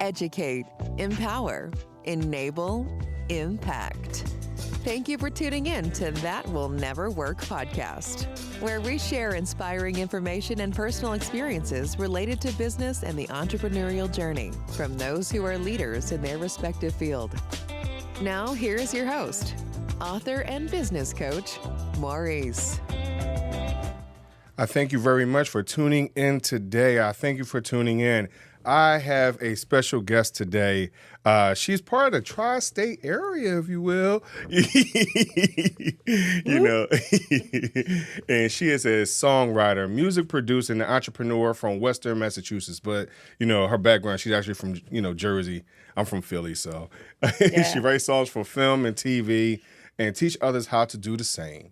educate, empower, enable, impact. Thank you for tuning in to That Will Never Work podcast, where we share inspiring information and personal experiences related to business and the entrepreneurial journey from those who are leaders in their respective field. Now, here's your host, author and business coach, Maurice. I thank you very much for tuning in today. I thank you for tuning in. I have a special guest today. She's part of the tri-state area, if you will. And she is a songwriter, music producer, and an entrepreneur from Western Massachusetts. But, her background, she's actually from, Jersey. I'm from Philly, so she writes songs for film and TV and teach others how to do the same.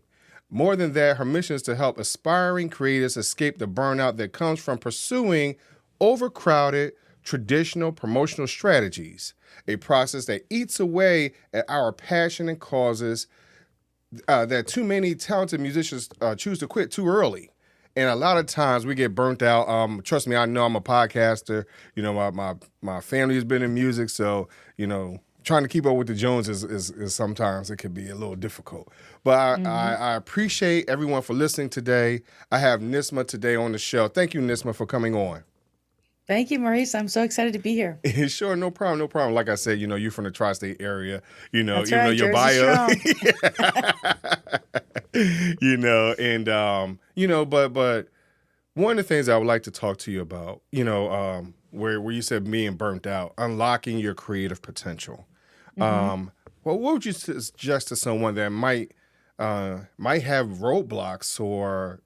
More than that, her mission is to help aspiring creators escape the burnout that comes from pursuing overcrowded traditional promotional strategies, a process that eats away at our passion and causes that too many talented musicians choose to quit too early. And a lot of times we get burnt out. Trust me, I know I'm a podcaster. My family has been in music, so, trying to keep up with the Joneses is sometimes it can be a little difficult. But I appreciate everyone for listening today. I have Nismah today on the show. Thank you, Nismah, for coming on. Thank you, Maurice. I'm so excited to be here. Sure, no problem. Like I said, you're from the tri-state area. That's even right, though your bio, but one of the things I would like to talk to you about, where you said being burnt out, unlocking your creative potential. Well, what would you suggest to someone that might have roadblocks or,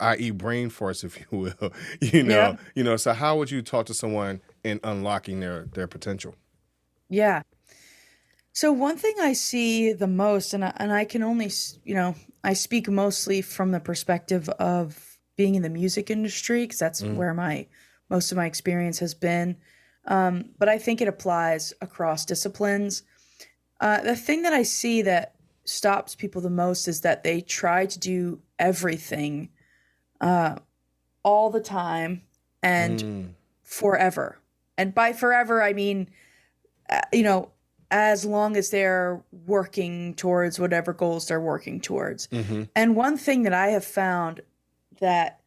i.e. brain force, if you will, so how would you talk to someone in unlocking their potential? Yeah. So one thing I see the most, and I can only, I speak mostly from the perspective of being in the music industry, because that's where most of my experience has been. But I think it applies across disciplines. The thing that I see that stops people the most is that they try to do everything all the time and forever. And by forever, I mean, as long as they're working towards whatever goals they're working towards. And one thing that I have found that,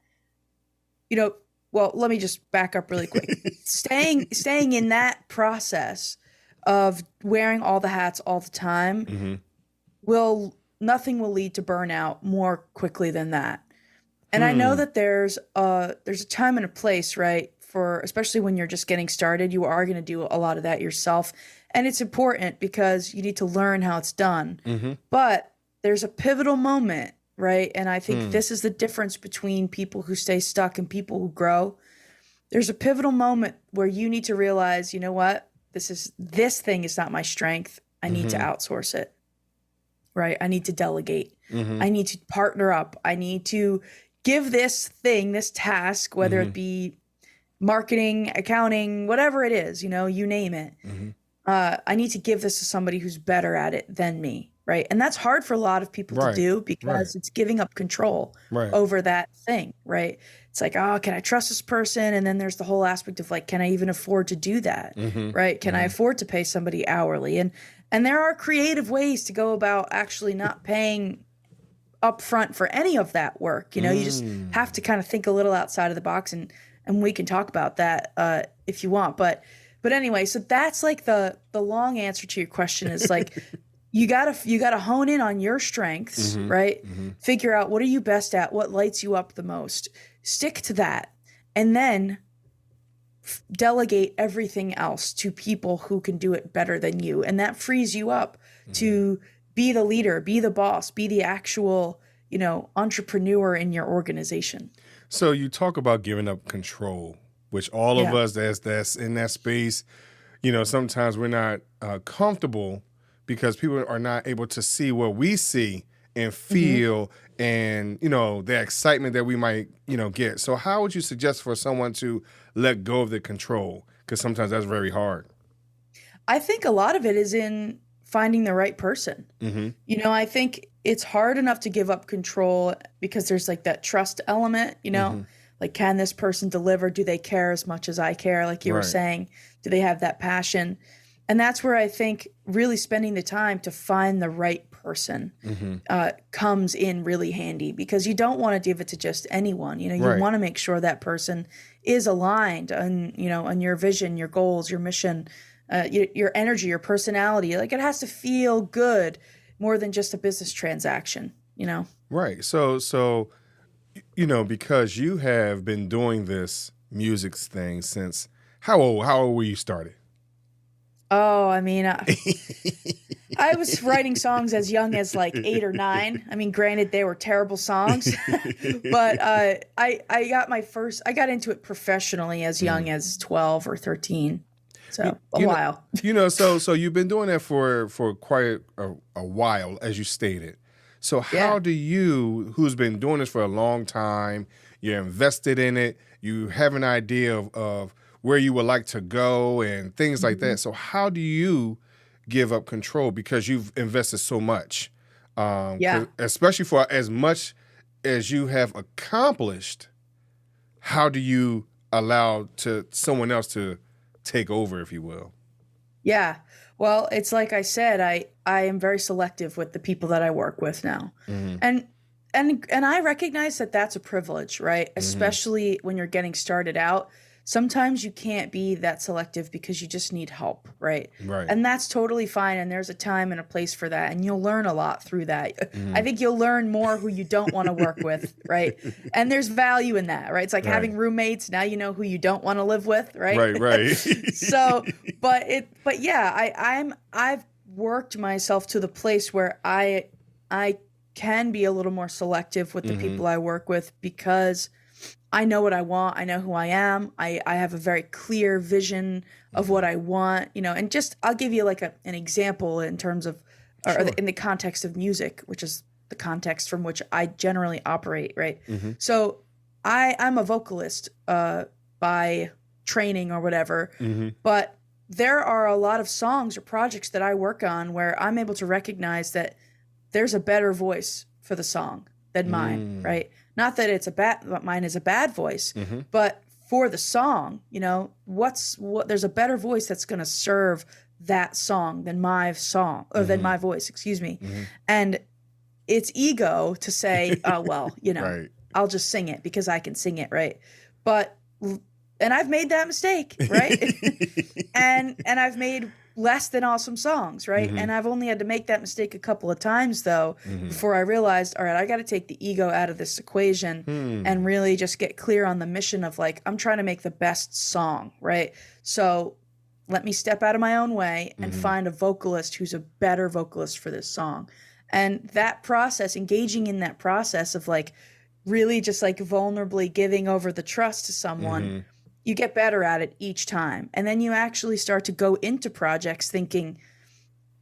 well, let me just back up really quick. Staying in that process of wearing all the hats all the time nothing will lead to burnout more quickly than that. And I know that there's a time and a place, right? For especially when you're just getting started, you are going to do a lot of that yourself. And it's important because you need to learn how it's done. But there's a pivotal moment, right? And I think this is the difference between people who stay stuck and people who grow. There's a pivotal moment where you need to realize, you know what? This thing is not my strength. I need to outsource it, right? I need to delegate. I need to partner up. I need to give this task, whether it be marketing, accounting, whatever it is, you name it. I need to give this to somebody who's better at it than me, right? And that's hard for a lot of people to do because it's giving up control over that thing, right? It's like, oh, can I trust this person? And then there's the whole aspect of like, can I even afford to do that, right? Can I afford to pay somebody hourly? And there are creative ways to go about actually not paying upfront for any of that work. You just have to kind of think a little outside of the box, and we can talk about that if you want. But anyway, so that's like the long answer to your question is like, you gotta hone in on your strengths, right? Figure out what are you best at, what lights you up the most. Stick to that, and then delegate everything else to people who can do it better than you, and that frees you up to be the leader, be the boss, be the actual, entrepreneur in your organization. So you talk about giving up control, which all of us that's in that space, sometimes we're not comfortable because people are not able to see what we see and feel and, the excitement that we might, get. So how would you suggest for someone to let go of the control? Because sometimes that's very hard. I think a lot of it is in finding the right person. I think it's hard enough to give up control because there's like that trust element, Like, can this person deliver? Do they care as much as I care? Like you were Right. saying, do they have that passion? And that's where I think really spending the time to find the right person comes in really handy, because you don't want to give it to just anyone. You know, you Right. want to make sure that person is aligned on, you know, on your vision, your goals, your mission, your energy, your personality. Like, it has to feel good more than just a business transaction, you know? Right. So, you know, because you have been doing this music thing since how old were you started? Oh, I mean, I was writing songs as young as like 8 or 9. I mean, granted, they were terrible songs, but I got into it professionally as young as 12 or 13. So a while. So you've been doing that for quite a while, as you stated. So how do you, who's been doing this for a long time, you're invested in it, you have an idea of where you would like to go and things like that. So how do you give up control, because you've invested so much? Especially for as much as you have accomplished, how do you allow someone else to take over, if you will? Yeah. Well, it's like I said, I am very selective with the people that I work with now. And I recognize that that's a privilege, right? Especially when you're getting started out. Sometimes you can't be that selective because you just need help, right? Right. And that's totally fine. And there's a time and a place for that. And you'll learn a lot through that. I think you'll learn more who you don't want to work with, right? And there's value in that, right? It's like having roommates. Now you know who you don't want to live with, right? Right. So, but yeah, I've worked myself to the place where I can be a little more selective with the people I work with, because I know what I want. I know who I am. I have a very clear vision of what I want, you know, and just, I'll give you like an example in terms of, in the context of music, which is the context from which I generally operate, right? So I'm a vocalist by training or whatever, but there are a lot of songs or projects that I work on where I'm able to recognize that there's a better voice for the song than mine, right? Not that mine is a bad voice, but for the song, you know, there's a better voice that's going to serve that song than my song, or than my voice, excuse me. And it's ego to say, oh, well, you know, I'll just sing it because I can sing it, right? And I've made that mistake, right? and I've made less than awesome songs, right? And I've only had to make that mistake a couple of times, though, before I realized, all right, I got to take the ego out of this equation and really just get clear on the mission of, like, I'm trying to make the best song, right? So let me step out of my own way and find a vocalist who's a better vocalist for this song. And that process, engaging in that process of, like, really just, like, vulnerably giving over the trust to someone, you get better at it each time. And then you actually start to go into projects thinking,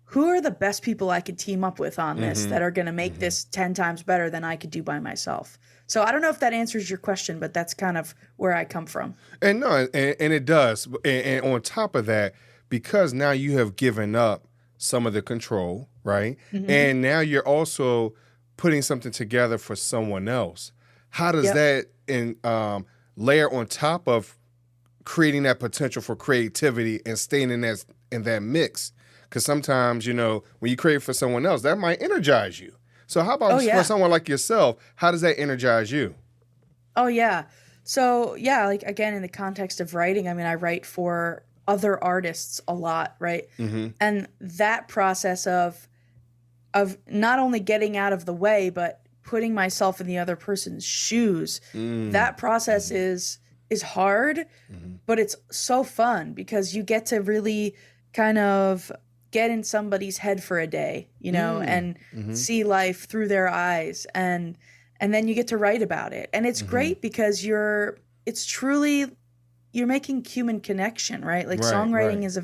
who are the best people I could team up with on this that are going to make this 10 times better than I could do by myself? So I don't know if that answers your question, but that's kind of where I come from. And no, and it does. And on top of that, because now you have given up some of the control, right? And now you're also putting something together for someone else. How does that layer on top of creating that potential for creativity and staying in that mix? Because sometimes, you know, when you create for someone else, that might energize you. So how about for someone like yourself, how does that energize you? Oh, yeah. So, yeah, like, again, in the context of writing, I mean, I write for other artists a lot, right? And that process of not only getting out of the way, but putting myself in the other person's shoes, that process is hard, but it's so fun, because you get to really kind of get in somebody's head for a day, you know, and see life through their eyes, and then you get to write about it. And it's great because you're making human connection, right? Like, songwriting is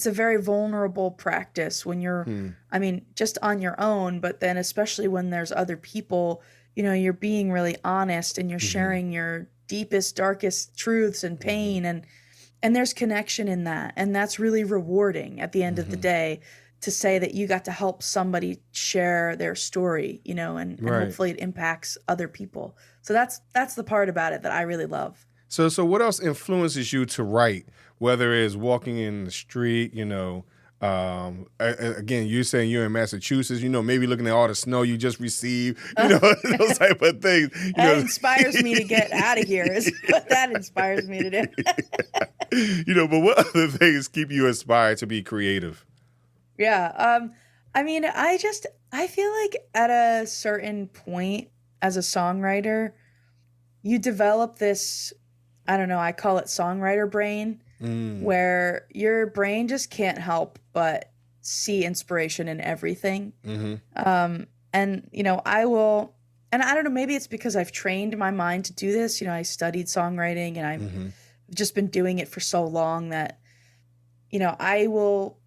a very vulnerable practice when you're, I mean, just on your own, but then especially when there's other people, you know, you're being really honest and you're sharing your deepest, darkest truths and pain, and there's connection in that, and that's really rewarding at the end of the day, to say that you got to help somebody share their story, you know, and hopefully it impacts other people. So that's the part about it that I really love. So what else influences you to write? Whether it's walking in the street, you know, again, you're saying you're in Massachusetts, you know, maybe looking at all the snow you just received, you know, those type of things. That inspires me to get out of here is what that inspires me to do. You know, but what other things keep you inspired to be creative? Yeah. I mean, I feel like at a certain point as a songwriter, you develop this, I don't know, I call it songwriter brain, where your brain just can't help but see inspiration in everything. And, you know, and I don't know, maybe it's because I've trained my mind to do this. You know, I studied songwriting and I've just been doing it for so long that, you know, I will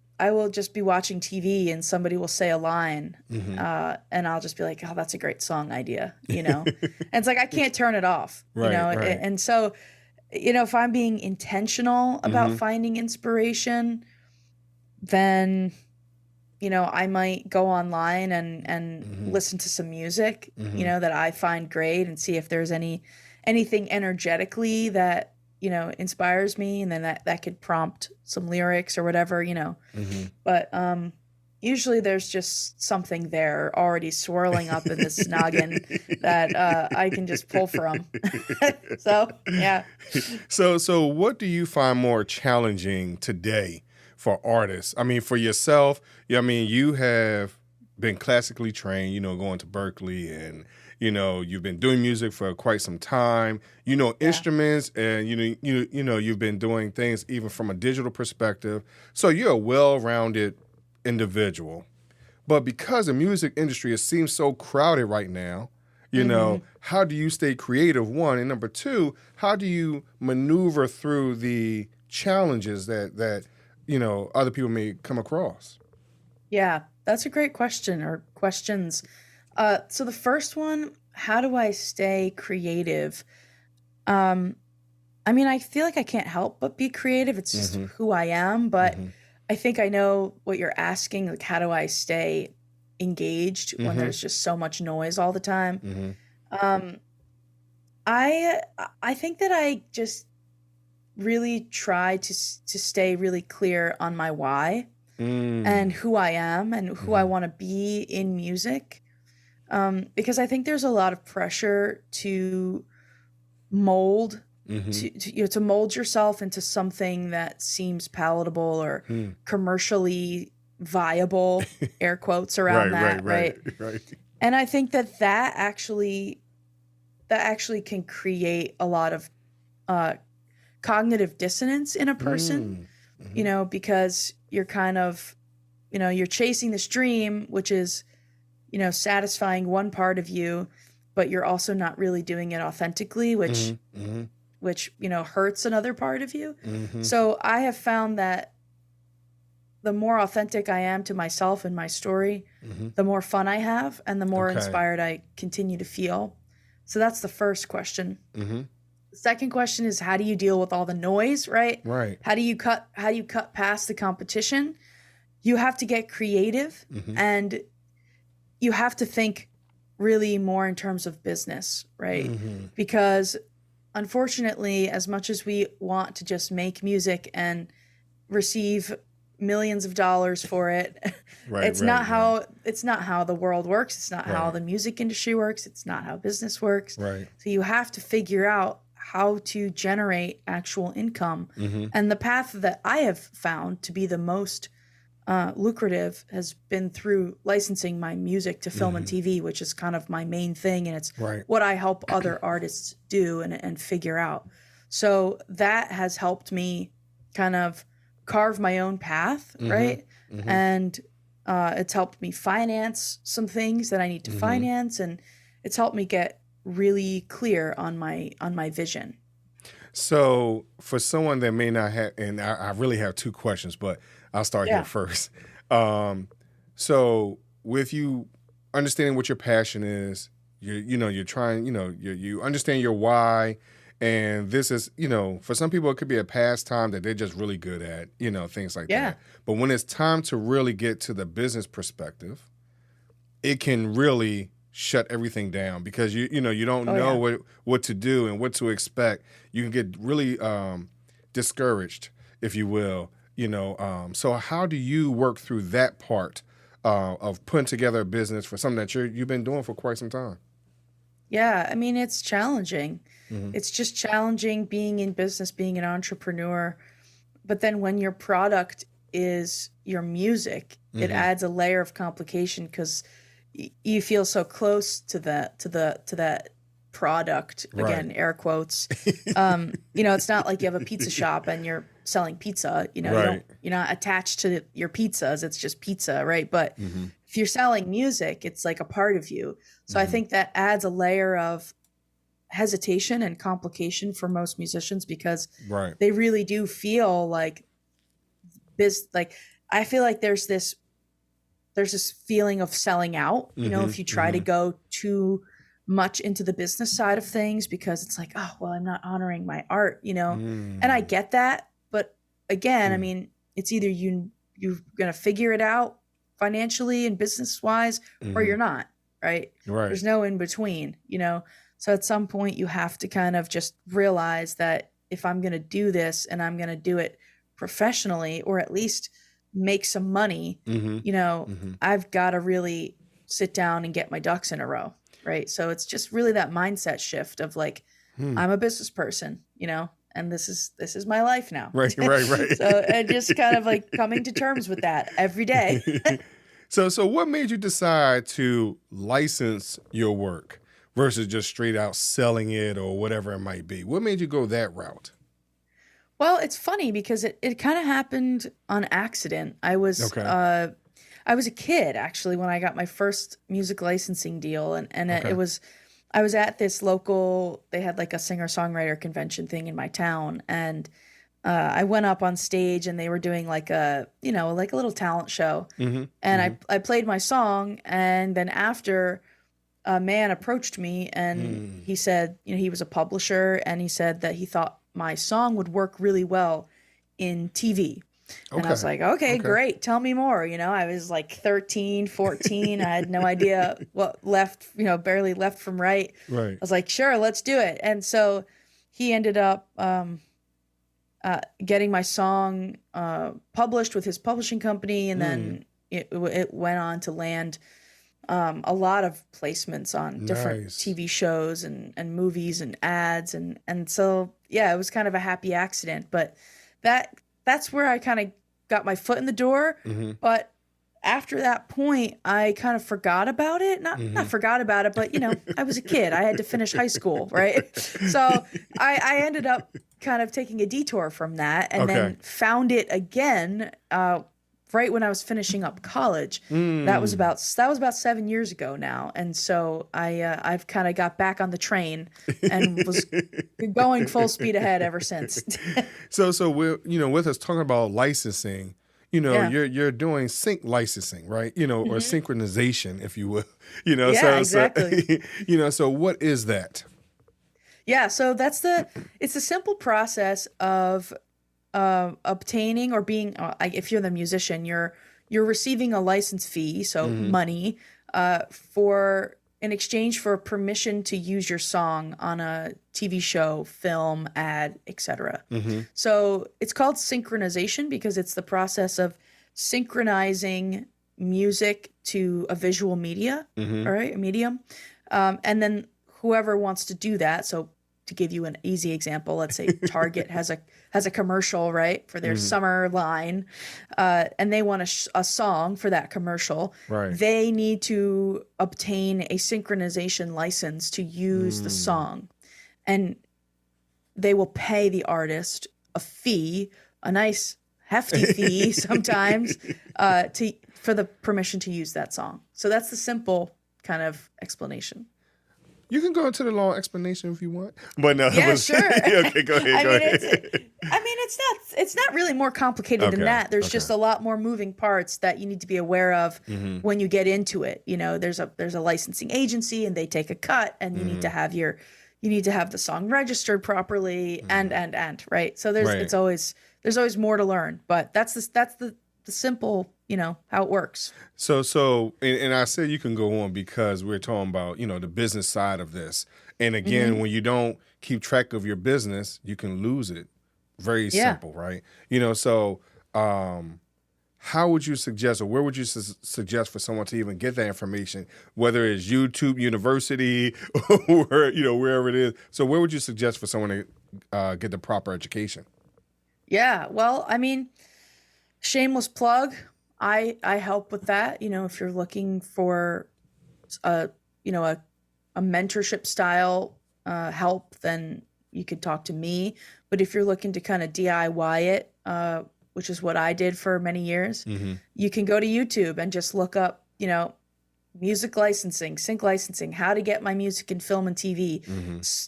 just be watching TV and somebody will say a line and I'll just be like, oh, that's a great song idea, you know? And it's like, I can't turn it off, you know? Right. And so, you know, if I'm being intentional about finding inspiration, then, you know, I might go online and listen to some music, you know, that I find great and see if there's anything energetically that, you know, inspires me, and then that could prompt some lyrics or whatever, you know. But usually there's just something there already swirling up in this noggin that I can just pull from. So, yeah. So what do you find more challenging today for artists? I mean, for yourself, I mean, you have been classically trained, you know, going to Berkeley, and you know, you've been doing music for quite some time. You know instruments, and you know you've been doing things even from a digital perspective. So you're a well-rounded individual. But because the music industry seems so crowded right now, you know, how do you stay creative, one? And number two, how do you maneuver through the challenges that you know, other people may come across? Yeah, that's a great question, or questions. So the first one, how do I stay creative? I mean, I feel like I can't help but be creative. It's just who I am. But I think I know what you're asking. Like, how do I stay engaged when there's just so much noise all the time? I think that I just really try to stay really clear on my why and who I am and who I want to be in music. Because I think there's a lot of pressure to mold, to mold yourself into something that seems palatable or commercially viable, air quotes around right? And I think that actually can create a lot of cognitive dissonance in a person, you know, because you're kind of, you know, you're chasing this dream, which is, you know, satisfying one part of you, but you're also not really doing it authentically, which, you know, hurts another part of you. So I have found that the more authentic I am to myself and my story, the more fun I have and the more inspired I continue to feel. So that's the first question. The second question is, how do you deal with all the noise, right? How do you cut past the competition? You have to get creative and you have to think really more in terms of business, right? Because unfortunately, as much as we want to just make music and receive millions of dollars for it, it's not how the world works. It's not how the music industry works. It's not how business works. So you have to figure out how to generate actual income. And the path that I have found to be the most lucrative has been through licensing my music to film and TV, which is kind of my main thing. And it's what I help other artists do and figure out. So that has helped me kind of carve my own path, right? And it's helped me finance some things that I need to finance. And it's helped me get really clear on my vision. So for someone that may not have, and I really have two questions, but I'll start here first. So with you understanding what your passion is, you're trying, you understand your why, And this is, for some people, it could be a pastime that they're just really good at, things like that. But when it's time to really get to the business perspective, it can really shut everything down because you don't know what to do and what to expect. You can get really discouraged, if you will. So how do you work through that part of putting together a business for something that you've been doing for quite some time? Yeah, I mean, it's challenging. It's just challenging being in business, being an entrepreneur. But then when your product is your music, it adds a layer of complication because you feel so close to that product. Again, air quotes. It's not like you have a pizza shop and you're selling pizza. You're not attached to your pizzas. It's just pizza, right? But if you're selling music, it's like a part of you. So I think that adds a layer of hesitation and complication for most musicians because they really do feel like this. Like I feel like there's this feeling of selling out. If you try to go too much into the business side of things, because it's like, oh well, I'm not honoring my art. And I get that, but again, I mean, it's either you're gonna figure it out financially and business wise, or you're not. Right. There's no in between. So at some point you have to kind of just realize that if I'm going to do this and I'm going to do it professionally, or at least make some money, I've got to really sit down and get my ducks in a row. Right. So it's just really that mindset shift of like, I'm a business person, and this is my life now. Right. So and just kind of like coming to terms with that every day. So what made you decide to license your work versus just straight out selling it or whatever it might be? What made you go that route? Well, it's funny because it kind of happened on accident. I was a kid actually when I got my first music licensing deal, and I was at this local. They had like a singer-songwriter convention thing in my town, and I went up on stage and they were doing like a little talent show, and I played my song, and then after, a man approached me and he said, he was a publisher, and he said that he thought my song would work really well in TV. And I was like, okay, great. Tell me more. I was like 13, 14. I had no idea what left, barely left from right. I was like, sure, let's do it. And so he ended up getting my song published with his publishing company. And then it went on to land a lot of placements on different TV shows and movies and ads. And so, yeah, it was kind of a happy accident. But that's where I kind of got my foot in the door. But after that point, I kind of forgot about it. Not forgot about it, but, I was a kid. I had to finish high school, right? So I ended up kind of taking a detour from that and then found it again right when I was finishing up college. That was about 7 years ago now. And so I've kind of got back on the train and was going full speed ahead ever since. So we're, with us talking about licensing, you're doing sync licensing, right? Or synchronization, if you will, exactly. So what is that? Yeah. So it's a simple process of obtaining or being, if you're the musician, you're receiving a license fee, so money, in exchange for permission to use your song on a TV show, film, ad, etc. So it's called synchronization because it's the process of synchronizing music to a visual media, all right, a medium, and then whoever wants to do that. So to give you an easy example, let's say Target has a commercial, right, for their summer line, and they want a song for that commercial. They need to obtain a synchronization license to use the song, and they will pay the artist a fee, a nice hefty fee sometimes, for the permission to use that song. So that's the simple kind of explanation. You can go into the long explanation if you want, but no. Yeah, sure. Okay, go ahead. It's not really more complicated than that. There's just a lot more moving parts that you need to be aware of when you get into it. There's a licensing agency and they take a cut, and you need to have your you need to have the song registered properly, and right. So there's always more to learn, but that's the simple, how it works. So, and I said you can go on because we're talking about, the business side of this. And again, when you don't keep track of your business, you can lose it. Very simple, right? So how would you suggest, or where would you suggest for someone to even get that information, whether it's YouTube University or, wherever it is? So where would you suggest for someone to get the proper education? Yeah, well, I mean, shameless plug. I help with that. If you're looking for a mentorship style help, then you could talk to me. But if you're looking to kind of DIY it, which is what I did for many years, you can go to YouTube and just look up, music licensing, sync licensing, how to get my music in film and TV.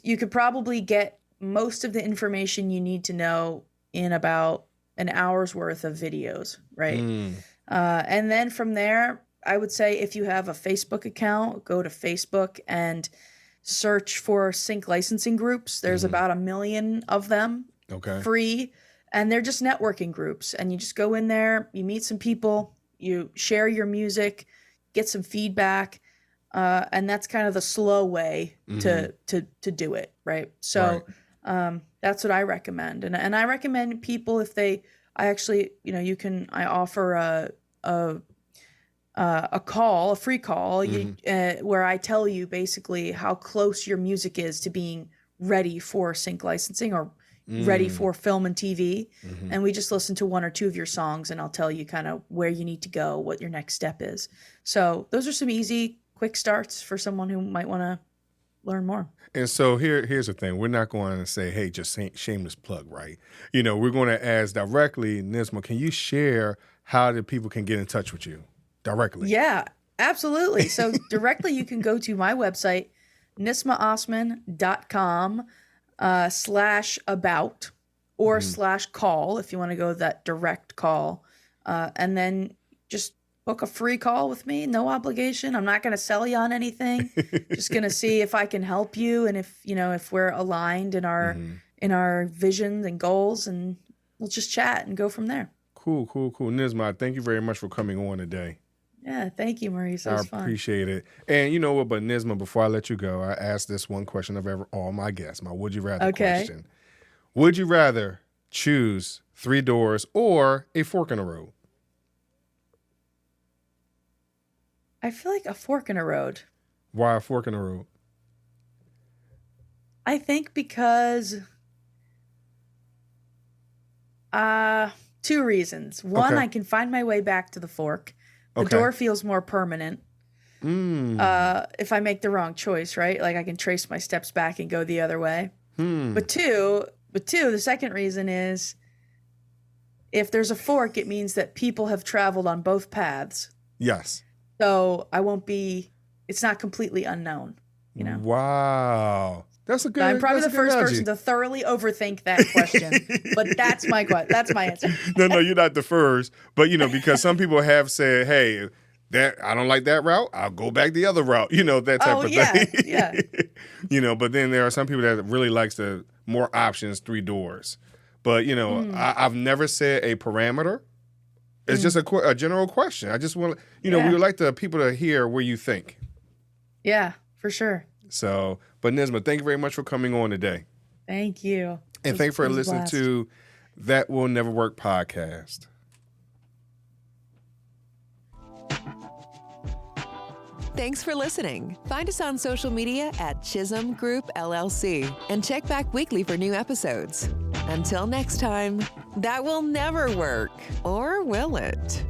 You could probably get most of the information you need to know in about an hour's worth of videos, right? And then from there, I would say if you have a Facebook account, go to Facebook and search for sync licensing groups. There's about 1 million of them, free, and they're just networking groups. And you just go in there, you meet some people, you share your music, get some feedback, and that's kind of the slow way to do it, right? So that's what I recommend, and I recommend people if they. I actually, I offer a free call, where I tell you basically how close your music is to being ready for sync licensing or ready for film and TV. And we just listen to 1 or 2 of your songs, and I'll tell you kind of where you need to go, what your next step is. So those are some easy, quick starts for someone who might want to learn more. And so here's the thing. We're not going to say, hey, just shameless plug, right? We're going to ask directly, Nismah, can you share how the people can get in touch with you directly? Yeah, absolutely. So directly you can go to my website, nismahosman.com /about or /call if you want to go that direct call. And then just book a free call with me, no obligation. I'm not going to sell you on anything. Just going to see if I can help you and if we're aligned in our visions and goals, and we'll just chat and go from there. Cool. Nismah, thank you very much for coming on today. Yeah, thank you, Maurice. It was fun. I appreciate it. And you know what, but Nismah, before I let you go, I asked this one question of all my guests, my would you rather question. Would you rather choose 3 doors or a fork in the road? I feel like a fork in a road. Why a fork in the road? I think because 2 reasons. One, I can find my way back to the fork. The door feels more permanent. If I make the wrong choice, right? Like I can trace my steps back and go the other way. But two, the second reason is if there's a fork, it means that people have traveled on both paths. Yes. So it's not completely unknown, Wow. That's a good I'm probably the first person to thoroughly overthink that question, but that's my answer. No, you're not the first. But, because some people have said, hey, I don't like that route, I'll go back the other route, that type of thing. Yeah. But then there are some people that really likes the more options, 3 doors. But, I've never said a parameter. It's just a general question. I just want, we would like the people to hear where you think. Yeah, for sure. So, but Nismah, thank you very much for coming on today. Thank you. And thanks for listening to That Will Never Work podcast. Thanks for listening. Find us on social media at Chisholm Group LLC and check back weekly for new episodes. Until next time, that will never work, or will it?